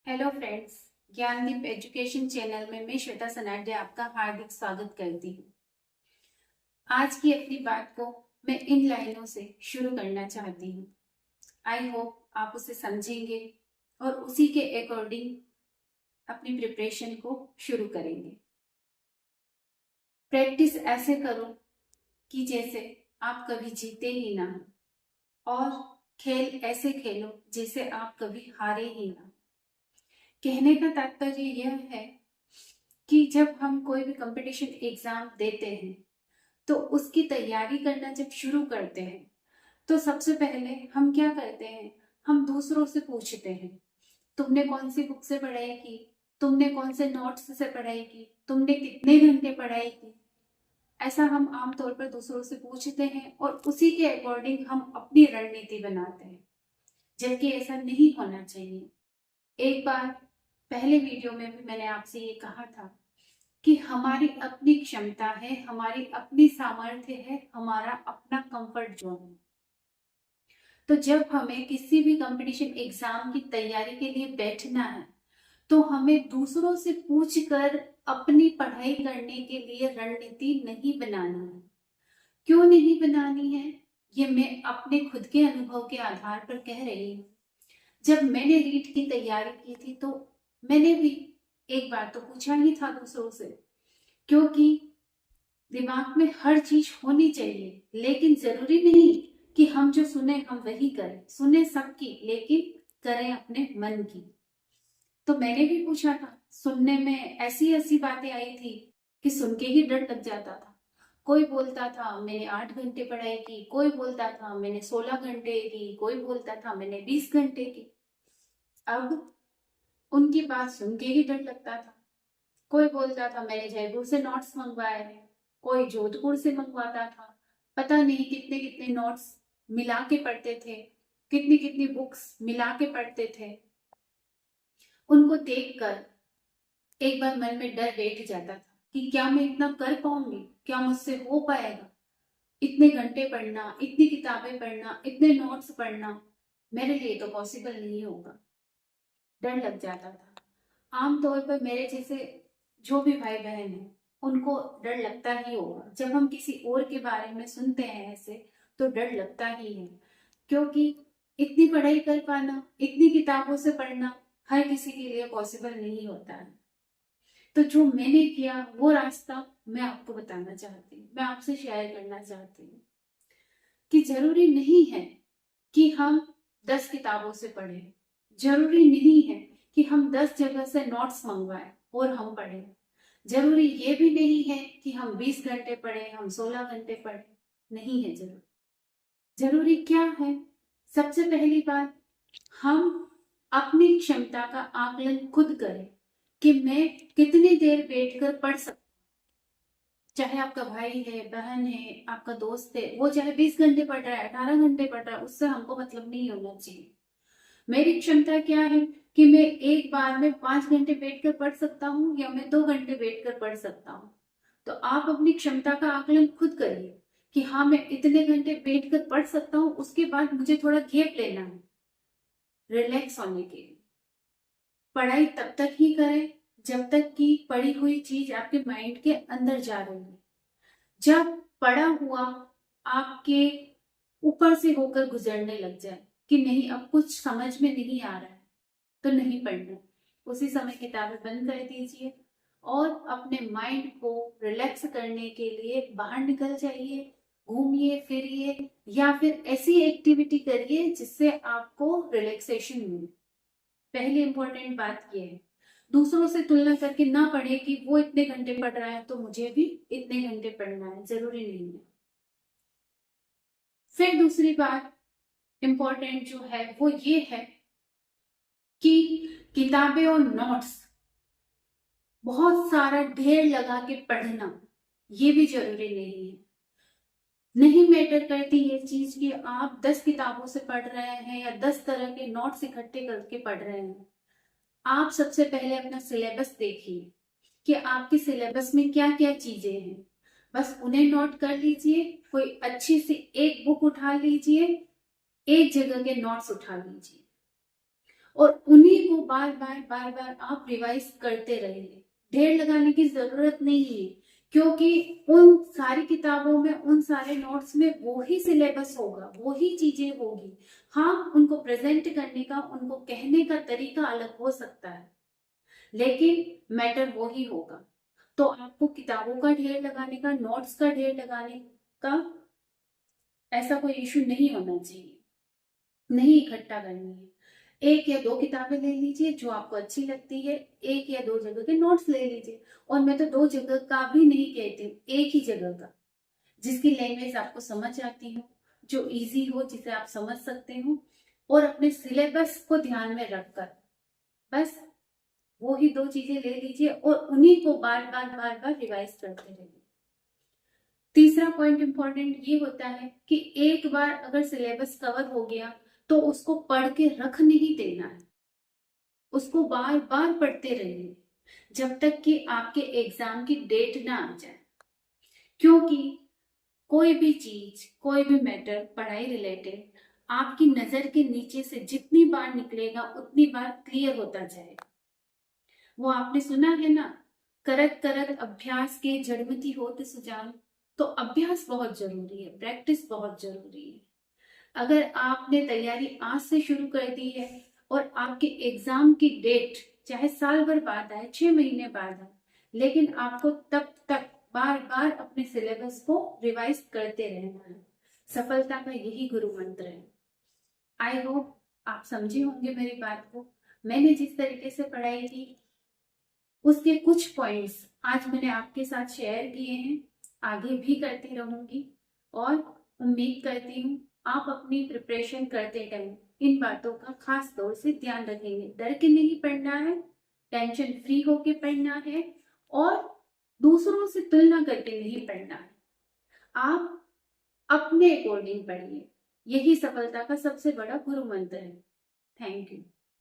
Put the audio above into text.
Hello friends, Gyandeep education channel में मैं श्वेता सनाडे आपका हार्दिक स्वागत करती हूँ। आज की अपनी बात को मैं इन लाइनों से शुरू करना चाहती हूँ। आई होप आप उसे समझेंगे और उसी के अकॉर्डिंग अपनी प्रिपरेशन को शुरू करेंगे। प्रैक्टिस ऐसे करो कि जैसे आप कभी जीते ही ना हो, और खेल ऐसे खेलो जैसे आप कभी हारे ही ना। कहने का तात्पर्य यह है कि जब हम कोई भी कंपटीशन एग्जाम देते हैं तो उसकी तैयारी करना जब शुरू करते हैं तो सबसे पहले हम क्या करते हैं, हम दूसरों से पूछते हैं, तुमने कौन सी बुक से पढ़ाई की, तुमने कौन से नोट्स से पढ़ाई की, तुमने कितने घंटे पढ़ाई की। ऐसा हम आमतौर पर दूसरों से पूछते हैं और उसी के अकॉर्डिंग हम अपनी रणनीति बनाते हैं, जबकि ऐसा नहीं होना चाहिए। एक बार पहले वीडियो में भी मैंने आपसे ये कहा था कि हमारी अपनी क्षमता है, हमारी अपनी सामर्थ्य है, हमारा अपना कंफर्ट जोन है। तो जब हमें किसी भी कंपटीशन एग्जाम की तैयारी के लिए बैठना है तो हमें दूसरों से पूछकर अपनी पढ़ाई करने के लिए रणनीति नहीं बनानी है। क्यों नहीं बनानी है, ये मैं अपने खुद के अनुभव के आधार पर कह रही हूँ। जब मैंने रीट की तैयारी की थी तो मैंने भी एक बार तो पूछा ही था दूसरों से, क्योंकि दिमाग में हर चीज होनी चाहिए, लेकिन जरूरी नहीं कि हम जो सुने हम वही करें। सुने सबकी लेकिन करें अपने मन की। तो मैंने भी पूछा था, सुनने में ऐसी ऐसी बातें आई थी कि सुन के ही डर लग जाता था। कोई बोलता था मैंने 8 घंटे पढ़ाई की, कोई बोलता था मैंने 16 घंटे की, कोई बोलता था मैंने 20 घंटे की। अब उनकी बात सुन के ही डर लगता था। कोई बोलता था मैंने जयपुर से नोट्स मंगवाए, कोई जोधपुर से मंगवाता था। पता नहीं कितने कितने नोट्स मिला के पढ़ते थे, कितनी कितनी बुक्स मिला के पढ़ते थे। उनको देखकर एक बार मन में डर बैठ जाता था कि क्या मैं इतना कर पाऊंगी, क्या मुझसे हो पाएगा। इतने घंटे पढ़ना, इतनी किताबें पढ़ना, इतने नोट्स पढ़ना मेरे लिए तो पॉसिबल नहीं होगा। डर लग जाता था। आमतौर पर मेरे जैसे जो भी भाई बहन है उनको डर लगता ही होगा। जब हम किसी और के बारे में सुनते हैं ऐसे तो डर लगता ही है, क्योंकि इतनी पढ़ाई कर पाना, इतनी किताबों से पढ़ना हर किसी के लिए पॉसिबल नहीं होता है। तो जो मैंने किया वो रास्ता मैं आपको बताना चाहती हूँ, मैं आपसे शेयर करना चाहती हूँ कि जरूरी नहीं है कि हम 10 किताबों से पढ़ें, जरूरी नहीं है कि हम 10 जगह से नोट्स मंगवाएं और हम पढ़ें, जरूरी ये भी नहीं है कि हम 20 घंटे पढ़ें, हम 16 घंटे पढ़ें। नहीं है जरूरी। जरूरी क्या है, सबसे पहली बात, हम अपनी क्षमता का आकलन खुद करें कि मैं कितनी देर बैठकर पढ़ सकता। चाहे आपका भाई है, बहन है, आपका दोस्त है, वो चाहे 20 घंटे पढ़ रहा है, 18 घंटे पढ़ रहा है, उससे हमको मतलब नहीं होना चाहिए। मेरी क्षमता क्या है कि मैं एक बार में 5 घंटे बैठकर पढ़ सकता हूँ या मैं 2 घंटे बैठकर पढ़ सकता हूँ। तो आप अपनी क्षमता का आकलन खुद करिए कि हाँ मैं इतने घंटे बैठकर पढ़ सकता हूँ, उसके बाद मुझे थोड़ा गैप लेना है रिलैक्स होने के लिए। पढ़ाई तब तक ही करें जब तक कि पढ़ी हुई चीज आपके माइंड के अंदर जा रही है। जब पढ़ा हुआ आपके ऊपर से होकर गुजरने लग जाए कि नहीं अब कुछ समझ में नहीं आ रहा है, तो नहीं पढ़ना। उसी समय किताबें बंद कर दीजिए और अपने माइंड को रिलैक्स करने के लिए बाहर निकल जाइए, घूमिए फिरिए या फिर ऐसी एक्टिविटी करिए जिससे आपको रिलैक्सेशन मिले। पहली इंपॉर्टेंट बात यह है, दूसरों से तुलना करके ना पढ़े कि वो इतने घंटे पढ़ रहा है तो मुझे भी इतने घंटे पढ़ना है, जरूरी नहीं है। फिर दूसरी बात इंपॉर्टेंट जो है वो ये है कि किताबें और नोट्स बहुत सारा ढेर लगा के पढ़ना ये भी जरूरी नहीं है। नहीं मैटर करती ये चीज कि आप 10 किताबों से पढ़ रहे हैं या 10 तरह के नोट्स इकट्ठे करके पढ़ रहे हैं। आप सबसे पहले अपना सिलेबस देखिए कि आपके सिलेबस में क्या क्या चीजें हैं, बस उन्हें नोट कर लीजिए। कोई अच्छी सी एक बुक उठा लीजिए, एक जगह के नोट्स उठा लीजिए और उन्हीं को बार बार आप रिवाइज करते रहिए। ढेर लगाने की जरूरत नहीं है, क्योंकि उन सारी किताबों में, उन सारे नोट्स में वो ही सिलेबस होगा, वो ही चीजें होगी। हाँ, उनको प्रेजेंट करने का, उनको कहने का तरीका अलग हो सकता है, लेकिन मैटर वो ही होगा। तो आपको किताबों का ढेर लगाने का, नोट्स का ढेर लगाने का ऐसा कोई इशू नहीं होना चाहिए। नहीं इकट्ठा करनी है। एक या दो किताबें ले लीजिए जो आपको अच्छी लगती है, एक या दो जगह के नोट्स ले लीजिए। और मैं तो दो जगह का भी नहीं कहती हूँ, एक ही जगह का, जिसकी लैंग्वेज आपको समझ आती हो, जो इजी हो, जिसे आप समझ सकते हो, और अपने सिलेबस को ध्यान में रखकर बस वो ही दो चीजें ले लीजिए और उन्हीं को बार बार रिवाइज करते रहिए। तीसरा पॉइंट इंपॉर्टेंट ये होता है कि एक बार अगर सिलेबस कवर हो गया तो उसको पढ़ के रख नहीं देना है, उसको बार बार पढ़ते रहिए जब तक कि आपके एग्जाम की डेट ना आ जाए। क्योंकि कोई भी चीज, कोई भी मैटर पढ़ाई रिलेटेड आपकी नजर के नीचे से जितनी बार निकलेगा उतनी बार क्लियर होता जाएगा। वो आपने सुना है ना, करत करत अभ्यास के जड़मति होत सुजान। तो अभ्यास बहुत जरूरी है, प्रैक्टिस बहुत जरूरी है। अगर आपने तैयारी आज से शुरू कर दी है और आपके एग्जाम की डेट चाहे साल भर बाद आए, 6 महीने बाद आए, लेकिन आपको तब तक बार बार अपने सिलेबस को रिवाइज करते रहना है। सफलता का यही गुरु मंत्र है। आई होप आप समझे होंगे मेरी बात को। मैंने जिस तरीके से पढ़ाई की उसके कुछ पॉइंट्स आज मैंने आपके साथ शेयर किए हैं, आगे भी करती रहूंगी। और उम्मीद करती हूँ आप अपनी प्रिपरेशन करते टाइम इन बातों का खास तौर से ध्यान रखेंगे। डर के नहीं पढ़ना है, टेंशन फ्री होके पढ़ना है, और दूसरों से तुलना करके नहीं पढ़ना है। आप अपने अकॉर्डिंग पढ़िए, यही सफलता का सबसे बड़ा गुरु मंत्र है। Thank you.